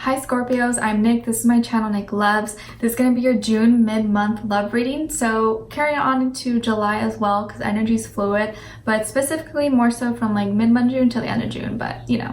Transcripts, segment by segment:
Hi Scorpios, I'm Nick. This is my channel, Nick Loves. This is going to be your June mid-month love reading. So carry on into July as well because energy is fluid, but specifically more so from like mid-month June to the end of June. But you know,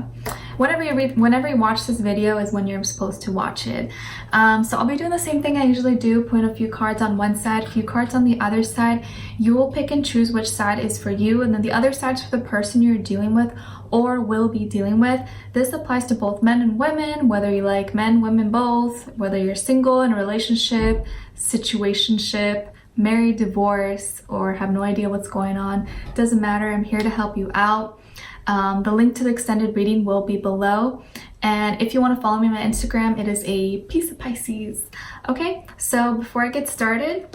whenever you watch this video is when you're supposed to watch it. So I'll be doing the same thing I usually do, putting a few cards on one side, a few cards on the other side. You will pick and choose which side is for you, and then the other side's for the person you're dealing with or will be dealing with. This applies to both men and women, whether you like men, women, both, whether you're single, in a relationship, situationship, married, divorced, or have no idea what's going on. Doesn't matter. I'm here to help you out. The link to the extended reading will be below. And if you want to follow me on my Instagram, it is a piece of Pisces. Okay, so before I get started,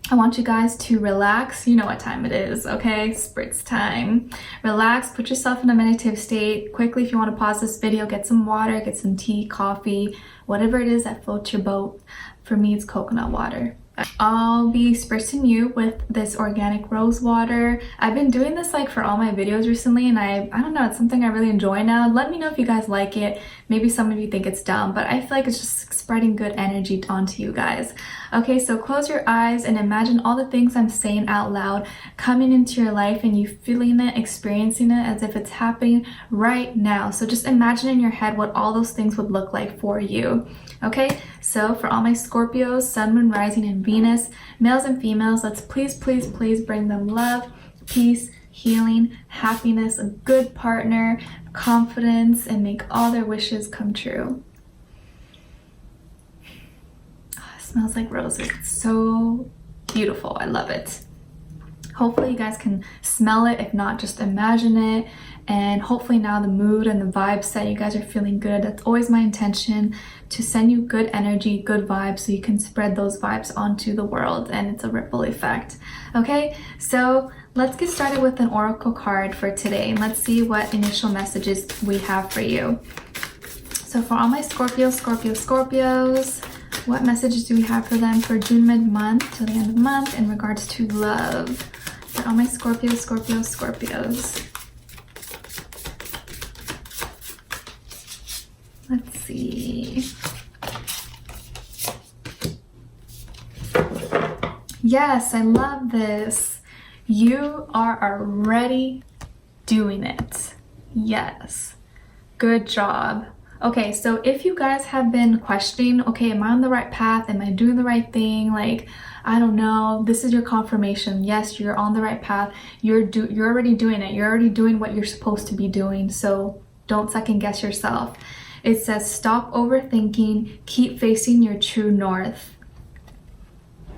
I want you guys to relax. You know what time it is, okay? Spritz time. Relax, put yourself in a meditative state. Quickly, if you want to pause this video, get some water, get some tea, coffee, whatever it is that floats your boat. For me, it's coconut water. I'll be spritzing you with this organic rose water. I've been doing this like for all my videos recently, and I don't know, it's something I really enjoy now. Let me know if you guys like it. Maybe some of you think it's dumb, but I feel like it's just spreading good energy onto you guys. Okay, so close your eyes and imagine all the things I'm saying out loud coming into your life and you feeling it, experiencing it as if it's happening right now. So just imagine in your head what all those things would look like for you. Okay, so for all my Scorpios, Sun, Moon, Rising, and Venus, males and females, let's please bring them love, peace, healing, happiness, a good partner, confidence, and make all their wishes come true. Oh, it smells like roses. It's so beautiful. I love it. Hopefully you guys can smell it. If not, just imagine it. And hopefully now the mood and the vibes that you guys are feeling good. That's always my intention, to send you good energy, good vibes, so you can spread those vibes onto the world, and it's a ripple effect. Okay, so let's get started with an oracle card for today, and let's see what initial messages we have for you. So for all my Scorpios, what messages do we have for them for June mid-month to the end of the month in regards to love? For all my Scorpios. Let's see. Yes, I love this. You are already doing it. Yes. Good job. Okay, so if you guys have been questioning, okay, am I on the right path? Am I doing the right thing? Like, I don't know. This is your confirmation. Yes, you're on the right path. You're already doing it. You're already doing what you're supposed to be doing. So don't second guess yourself. It says, stop overthinking, keep facing your true north.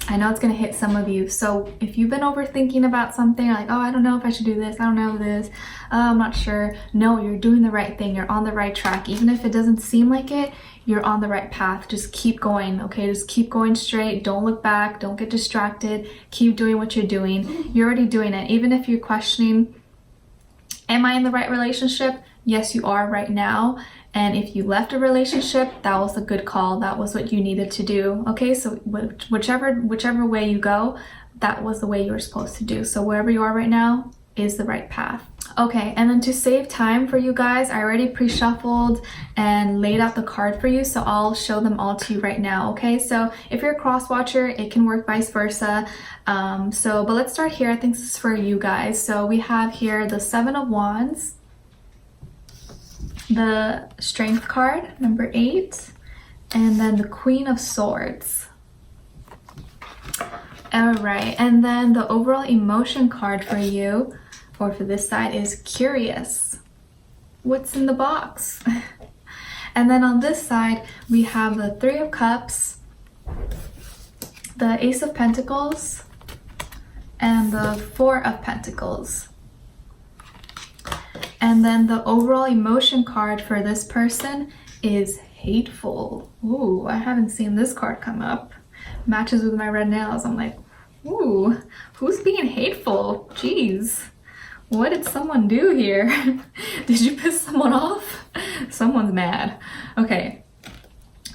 I know it's going to hit some of you. So if you've been overthinking about something, like, oh, I don't know if I should do this, I don't know this, I'm not sure. No, you're doing the right thing. You're on the right track. Even if it doesn't seem like it, you're on the right path. Just keep going, okay? Just keep going straight. Don't look back. Don't get distracted. Keep doing what you're doing. You're already doing it. Even if you're questioning, am I in the right relationship? Yes, you are right now. And if you left a relationship, that was a good call. That was what you needed to do. Okay, so whichever way you go, that was the way you were supposed to do. So wherever you are right now is the right path. Okay, and then to save time for you guys, I already pre-shuffled and laid out the card for you, so I'll show them all to you right now. Okay, so if you're a cross-watcher, it can work vice versa. But let's start here. I think this is for you guys. So we have here the Seven of Wands, the Strength card, number 8, and then the Queen of Swords. All right, and then the overall emotion card for you, or for this side, is Curious. What's in the box? And then on this side, we have the Three of Cups, the Ace of Pentacles, and the Four of Pentacles. And then the overall emotion card for this person is Hateful. Ooh, I haven't seen this card come up. Matches with my red nails. I'm like, ooh, who's being hateful? Jeez, what did someone do here? Did you piss someone off? Someone's mad. Okay,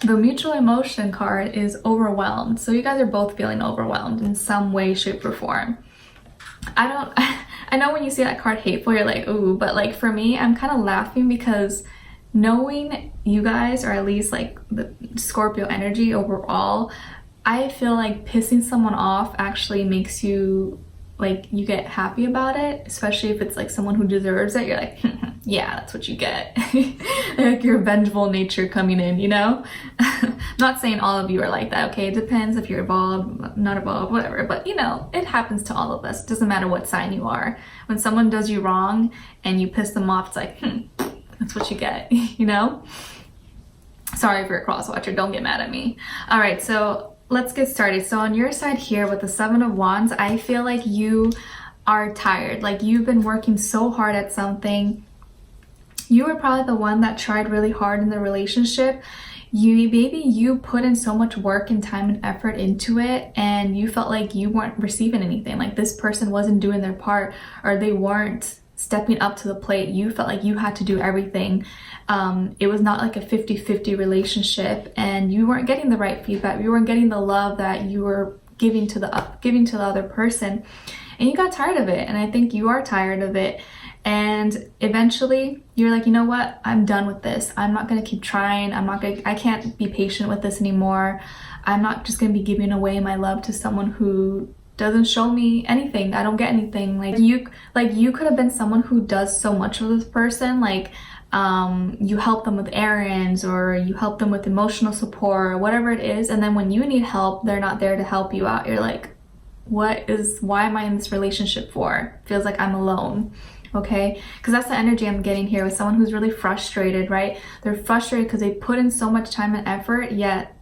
the mutual emotion card is Overwhelmed. So you guys are both feeling overwhelmed in some way, shape, or form. I know when you see that card Hateful, you're like, ooh, but like for me, I'm kind of laughing because knowing you guys, or at least like the Scorpio energy overall, I feel like pissing someone off actually makes you, like, you get happy about it, especially if it's like someone who deserves it. You're like, yeah, that's what you get. Like your vengeful nature coming in, you know? Not saying all of you are like that, okay? It depends if you're evolved, not evolved, whatever. But you know, it happens to all of us. It doesn't matter what sign you are. When someone does you wrong and you piss them off, it's like, that's what you get, you know? Sorry if you're a cross watcher, don't get mad at me. All right, so let's get started. So on your side here with the 7 of Wands, I feel like you are tired. Like you've been working so hard at something. You were probably the one that tried really hard in the relationship. Maybe you put in so much work and time and effort into it, and you felt like you weren't receiving anything. Like this person wasn't doing their part, or they weren't stepping up to the plate. You felt like you had to do everything. It was not like a 50-50 relationship, and you weren't getting the right feedback. You weren't getting the love that you were giving to the other person, and you got tired of it. And I think you are tired of it. And eventually you're like, you know what? I'm done with this. I'm not going to keep trying. I can't be patient with this anymore. I'm not just going to be giving away my love to someone who doesn't show me anything. I don't get anything. Like you could have been someone who does so much for this person. Like, you help them with errands, or you help them with emotional support, or whatever it is. And then when you need help, they're not there to help you out. You're like, why am I in this relationship for? Feels like I'm alone. Okay, because that's the energy I'm getting here with someone who's really frustrated, right? They're frustrated because they put in so much time and effort, yet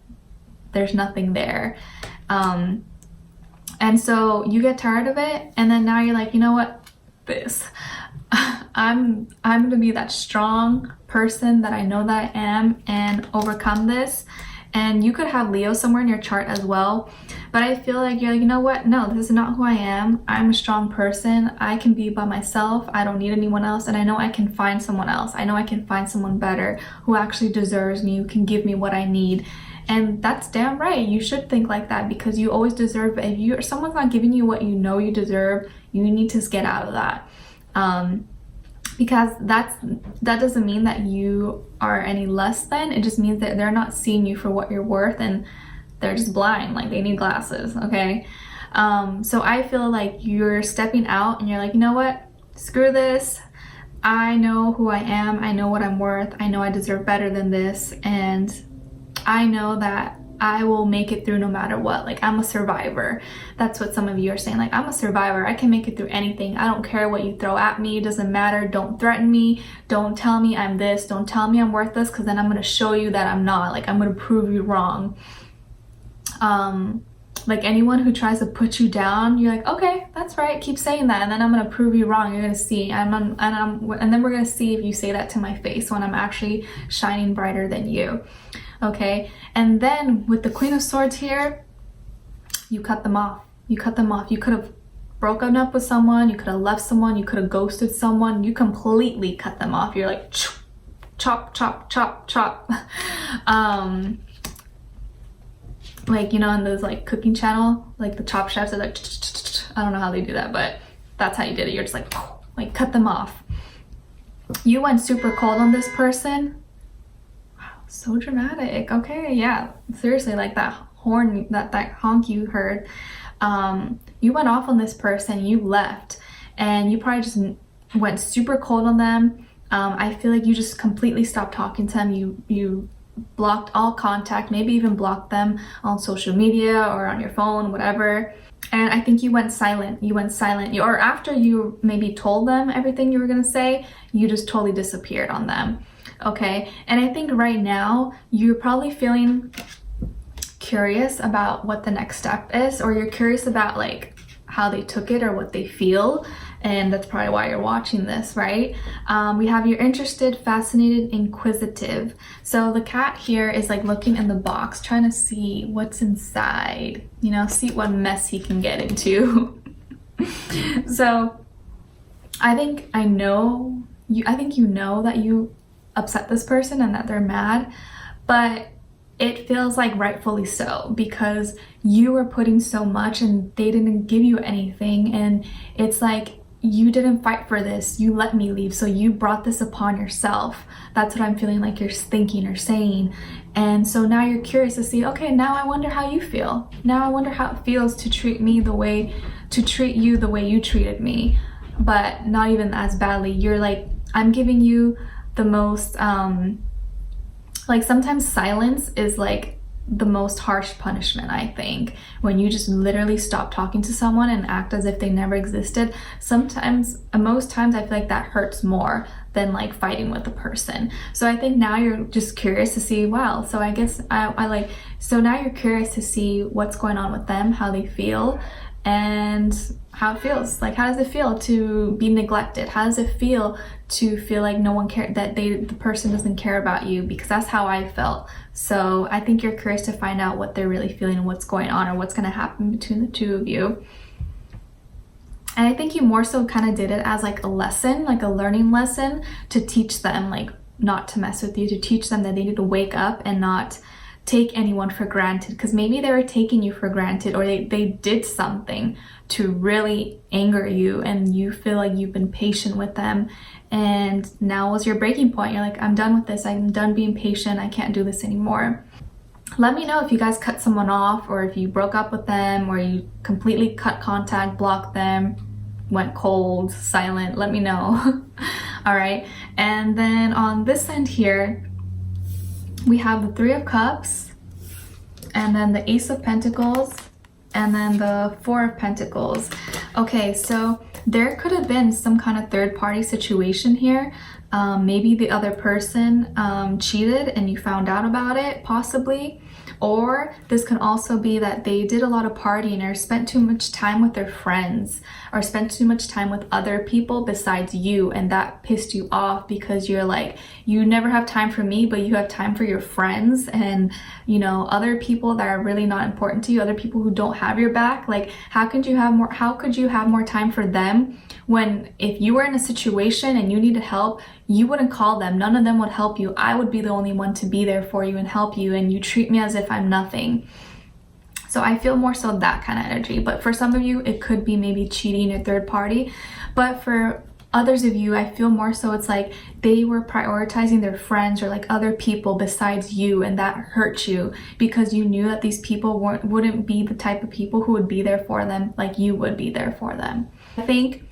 there's nothing there. And so you get tired of it, and then now you're like, you know what? I'm gonna be that strong person that I know that I am and overcome this. And you could have Leo somewhere in your chart as well, but I feel like you're like, you know what? No, this is not who I am. I'm a strong person. I can be by myself. I don't need anyone else, and I know I can find someone else. I know I can find someone better who actually deserves me, who can give me what I need. And that's damn right. You should think like that, because you always deserve it. If someone's not giving you what you know you deserve, you need to get out of that. Because that doesn't mean that you are any less than. It just means that they're not seeing you for what you're worth, and they're just blind. Like they need glasses, okay? So I feel like you're stepping out and you're like, you know what? Screw this. I know who I am. I know what I'm worth. I know I deserve better than this. And I know that I will make it through no matter what. Like, I'm a survivor. That's what some of you are saying. Like, I'm a survivor. I can make it through anything. I don't care what you throw at me. It doesn't matter. Don't threaten me. Don't tell me I'm this. Don't tell me I'm worthless, because then I'm going to show you that I'm not. Like, I'm going to prove you wrong. Like, anyone who tries to put you down, you're like, okay, that's right. Keep saying that. And then I'm going to prove you wrong. You're going to see. And then we're going to see if you say that to my face when I'm actually shining brighter than you. Okay, and then with the Queen of Swords here, you cut them off. You cut them off. You could have broken up with someone. You could have left someone. You could have ghosted someone. You completely cut them off. You're like, chop, chop, chop, chop. Like, you know, in those like cooking channel, like the chop chefs are like, I don't know how they do that, but that's how you did it. You're just like cut them off. You went super cold on this person. So dramatic. Okay, yeah, seriously, like that horn, that honk you heard. You went off on this person, you left, and you probably just went super cold on them. I feel like you just completely stopped talking to them. You blocked all contact, maybe even blocked them on social media or on your phone, whatever. And I think you went silent. Or after you maybe told them everything you were gonna say, you just totally disappeared on them. Okay, and I think right now you're probably feeling curious about what the next step is, or you're curious about like how they took it or what they feel, and that's probably why you're watching this, right? We have you're interested, fascinated, inquisitive. So the cat here is like looking in the box, trying to see what's inside, you know, see what mess he can get into. So I think you know that you upset this person and that they're mad, but it feels like rightfully so, because you were putting so much and they didn't give you anything, and it's like you didn't fight for this, you let me leave, so you brought this upon yourself. That's what I'm feeling like you're thinking or saying. And so now you're curious to see, okay, now I wonder how you feel. Now I wonder how it feels to treat you the way you treated me, but not even as badly. You're like, I'm giving you the most, like sometimes silence is like the most harsh punishment, I think, when you just literally stop talking to someone and act as if they never existed. Most times I feel like that hurts more than like fighting with the person. So I think now you're just curious to see, wow, so I guess so now you're curious to see what's going on with them, how they feel, and how it feels. Like, how does it feel to be neglected? How does it feel to feel like no one cares, that the person doesn't care about you? Because that's how I felt. So I think you're curious to find out what they're really feeling and what's going on, or what's going to happen between the two of you. And I think you more so kind of did it as like a lesson, like a learning lesson, to teach them like not to mess with you, to teach them that they need to wake up and not take anyone for granted, because maybe they were taking you for granted, or they did something to really anger you, and you feel like you've been patient with them, and now was your breaking point. You're like, I'm done with this, I'm done being patient, I can't do this anymore. Let me know if you guys cut someone off, or if you broke up with them, or you completely cut contact, blocked them, went cold, silent. Let me know. All right, and then on this end here we have the Three of Cups, and then the Ace of Pentacles, and then the Four of Pentacles. Okay, so there could have been some kind of third-party situation here. Maybe the other person cheated and you found out about it, possibly. Or this can also be that they did a lot of partying, or spent too much time with their friends, or spent too much time with other people besides you, and that pissed you off because you're like, you never have time for me, but you have time for your friends and, you know, other people that are really not important to you, other people who don't have your back. Like, how could you have more time for them when, if you were in a situation and you needed help, you wouldn't call them, none of them would help you. I would be the only one to be there for you and help you, and you treat me as if I'm nothing. So I feel more so that kind of energy. But for some of you, it could be maybe cheating or third party. But for others of you, I feel more so it's like they were prioritizing their friends or like other people besides you, and that hurt you because you knew that these people wouldn't be the type of people who would be there for them like you would be there for them. I think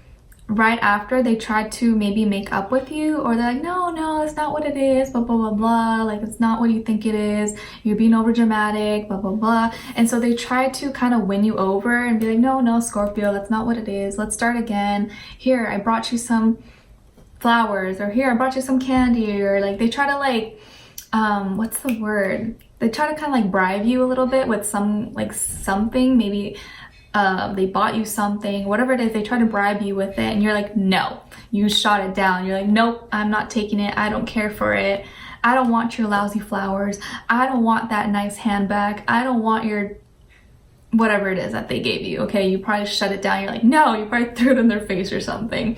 right after they tried to maybe make up with you, or they're like, no, it's not what it is, blah, blah, blah, blah, like, it's not what you think it is, you're being over dramatic, blah, blah, blah. And so they tried to kind of win you over and be like, no, Scorpio, that's not what it is, let's start again. Here, I brought you some flowers, or here, I brought you some candy, or like, they try to like, what's the word? They try to kind of like bribe you a little bit with something, maybe they bought you something, whatever it is, they try to bribe you with it, and you're like, no, you shot it down. You're like, nope, I'm not taking it, I don't care for it, I don't want your lousy flowers, I don't want that nice handbag, I don't want your whatever it is that they gave you. Okay, you probably shut it down. You're like, no, you probably threw it in their face or something,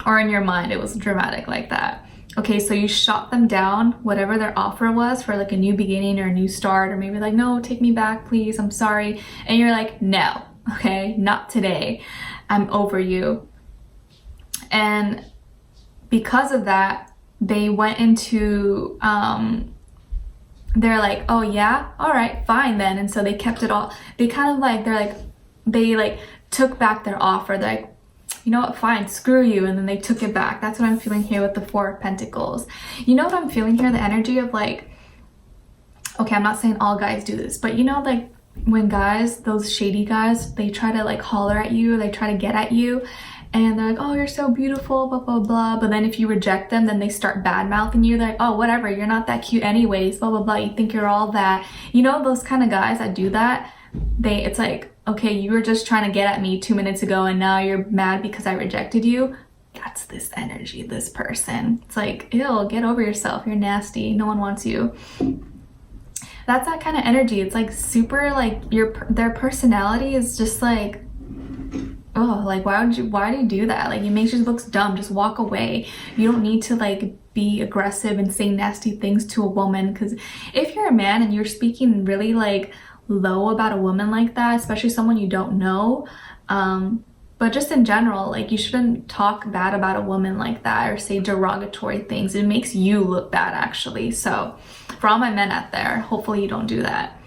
or in your mind it was dramatic like that. Okay, so you shot them down, whatever their offer was for like a new beginning or a new start, or maybe like, no, take me back, please, I'm sorry. And you're like, no, okay, not today, I'm over you. And because of that, they went into, they're like, oh yeah, all right, fine then. And so they kept it all, they took back their offer. They're like, you know what, fine, screw you, and then they took it back. That's what I'm feeling here with the Four of Pentacles. You know what I'm feeling here? The energy of like, okay, I'm not saying all guys do this, but you know, like when guys, those shady guys, they try to like holler at you, they try to get at you, and they're like, oh, you're so beautiful, blah, blah, blah. But then if you reject them, then they start bad-mouthing you. They're like, oh, whatever, you're not that cute anyways, blah, blah, blah. You think you're all that. You know, those kind of guys that do that, it's like, okay, you were just trying to get at me 2 minutes ago and now you're mad because I rejected you. That's this energy, this person. It's like, ew, get over yourself. You're nasty. No one wants you. That's that kind of energy. It's like super, like their personality is just like, oh, like why do you do that? Like, it makes you look dumb. Just walk away. You don't need to like be aggressive and say nasty things to a woman, because if you're a man and you're speaking really like low about a woman like that, especially someone you don't know, but But just in general, like, you shouldn't talk bad about a woman like that or say derogatory things. It makes you look bad, actually. So for all my men out there, hopefully you don't do that.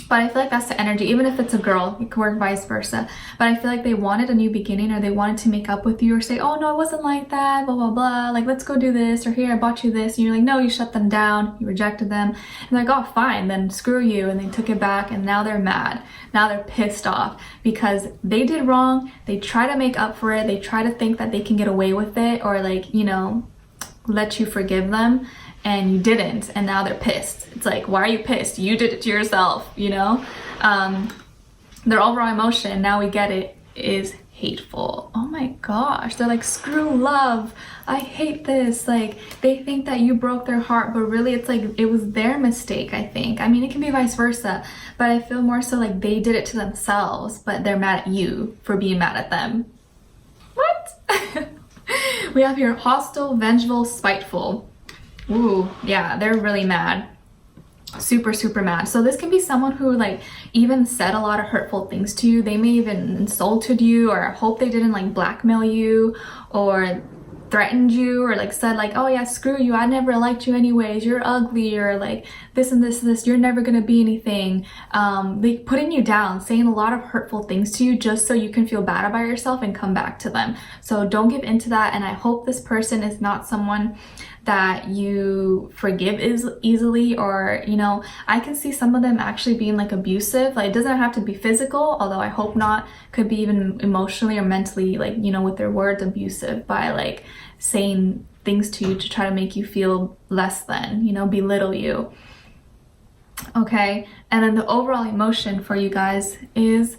But I feel like that's the energy. Even if it's a girl, it could work vice versa. But I feel like they wanted a new beginning, or they wanted to make up with you, or say, oh no, it wasn't like that, blah, blah, blah. Like, let's go do this, or here, I bought you this. And you're like, no, you shut them down. You rejected them. And they're like, oh, fine, then screw you. And they took it back, and now they're mad. Now they're pissed off because they did wrong. They try to make up for it. They try to think that they can get away with it, or like, you know, let you forgive them. And you didn't, and now they're pissed. It's like, why are you pissed? You did it to yourself, you know? Their overall emotion, now we get it, is hateful. Oh my gosh, they're like, screw love. I hate this. Like, they think that you broke their heart, but really it's like, it was their mistake, I think. I mean, it can be vice versa, but I feel more so like they did it to themselves, but they're mad at you for being mad at them. What? We have here hostile, vengeful, spiteful. Ooh, yeah, they're really mad. Super, super mad. So this can be someone who like even said a lot of hurtful things to you. They may even insulted you, or hope they didn't like blackmail you, or threatened you, or like said like, oh yeah, screw you, I never liked you anyways, you're ugly, or like this and this and this, you're never gonna be anything. They putting you down, saying a lot of hurtful things to you just so you can feel bad about yourself and come back to them. So don't give into that, and I hope this person is not someone that you forgive easily, or, you know, I can see some of them actually being like abusive. Like, it doesn't have to be physical, although I hope not. Could be even emotionally or mentally, like, you know, with their words, abusive by like saying things to you to try to make you feel less than, you know, belittle you. Okay, and then the overall emotion for you guys is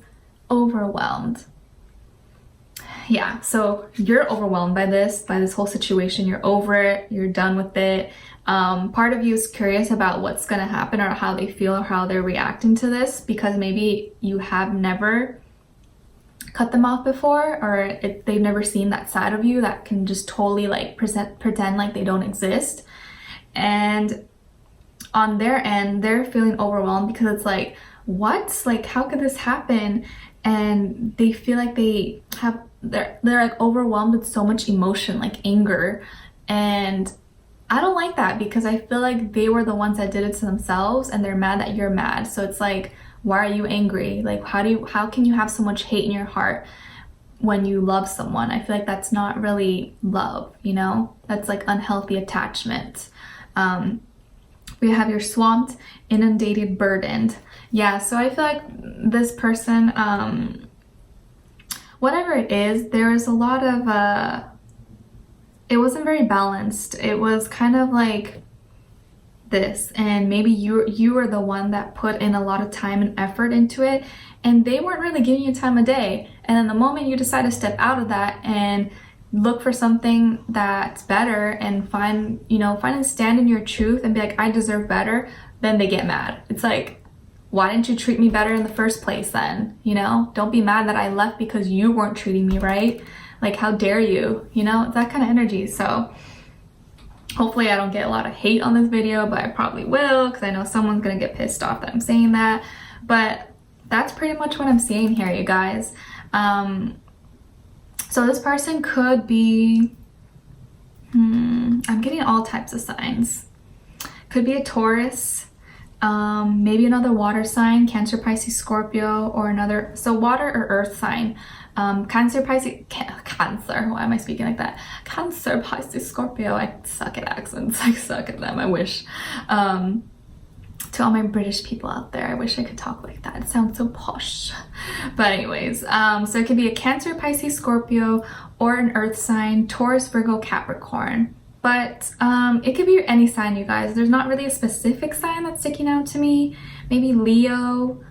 overwhelmed. Yeah, so you're overwhelmed by this whole situation. You're over it, you're done with it. Part of you is curious about what's gonna happen, or how they feel, or how they're reacting to this, because maybe you have never cut them off before, or they've never seen that side of you that can just totally like pretend like they don't exist. And on their end, they're feeling overwhelmed because it's like, what? Like, how could this happen? And they feel like they're like overwhelmed with so much emotion, like anger. And I don't like that, because I feel like they were the ones that did it to themselves, and they're mad that you're mad. So it's like, why are you angry? Like, how can you have so much hate in your heart when you love someone? I feel like that's not really love, you know? That's like unhealthy attachment. We have your swamped, inundated, burdened. Yeah, so I feel like this person, whatever it is, there is a lot of, it wasn't very balanced. It was kind of like this, and maybe you were the one that put in a lot of time and effort into it, and they weren't really giving you time of day. And then the moment you decide to step out of that and look for something that's better, and find and stand in your truth and be like, I deserve better, then they get mad. It's like, why didn't you treat me better in the first place then? You know, don't be mad that I left because you weren't treating me right. Like, how dare you? You know, it's that kind of energy. So hopefully I don't get a lot of hate on this video, but I probably will, because I know someone's gonna get pissed off that I'm saying that. But that's pretty much what I'm seeing here, you guys. So this person could be, I'm getting all types of signs. Could be a Taurus, maybe another water sign, Cancer, Pisces, Scorpio, or another, so water or earth sign. Cancer, Pisces, Cancer, why am I speaking like that? Cancer, Pisces, Scorpio. I suck at accents, I suck at them, I wish. To all my British people out there, I wish I could talk like that. It sounds so posh. But anyways, so it could be a Cancer, Pisces, Scorpio, or an earth sign, Taurus, Virgo, Capricorn. But it could be any sign, you guys. There's not really a specific sign that's sticking out to me. Maybe Leo,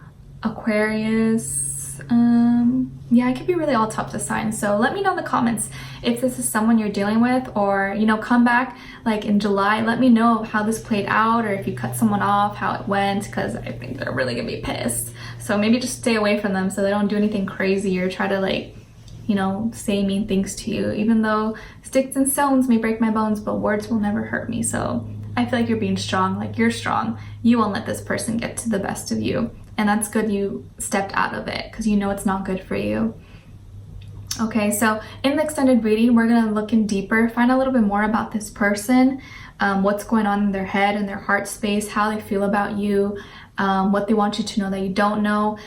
Aquarius. Yeah, it could be really all types of signs. So let me know in the comments if this is someone you're dealing with, or, you know, come back like in July. Let me know how this played out, or if you cut someone off, how it went, because I think they're really gonna be pissed. So maybe just stay away from them so they don't do anything crazy or try to, like, you know, say mean things to you. Even though sticks and stones may break my bones, but words will never hurt me. So I feel like you're being strong, like you're strong. You won't let this person get to the best of you. And that's good you stepped out of it, because you know it's not good for you. Okay, so in the extended reading, we're gonna look in deeper, find a little bit more about this person, what's going on in their head and their heart space, how they feel about you, what they want you to know that you don't know,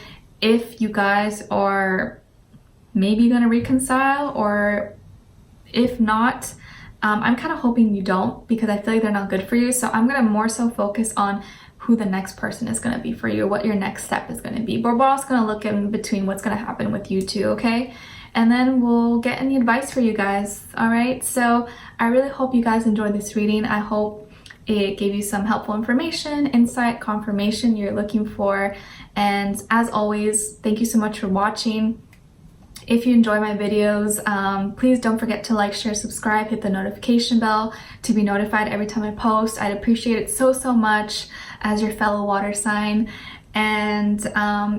if you guys are maybe gonna reconcile, or if not, I'm kind of hoping you don't, because I feel like they're not good for you. So I'm gonna more so focus on who the next person is gonna be for you, what your next step is gonna be. But we're also gonna look in between what's gonna happen with you too, okay? And then we'll get any advice for you guys, all right? So I really hope you guys enjoyed this reading. I hope it gave you some helpful information, insight, confirmation you're looking for. And as always, thank you so much for watching. If you enjoy my videos, please don't forget to like, share, subscribe, hit the notification bell to be notified every time I post. I'd appreciate it so, so much as your fellow water sign. And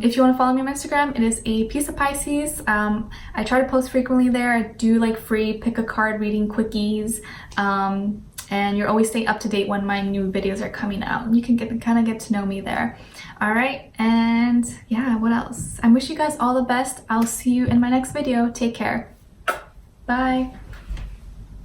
if you want to follow me on Instagram, it is a piece of Pisces. I try to post frequently there. I do like free pick a card reading quickies. And you're always staying up to date when my new videos are coming out. You can kind of get to know me there. All right, and yeah, what else? I wish you guys all the best. I'll see you in my next video. Take care. Bye.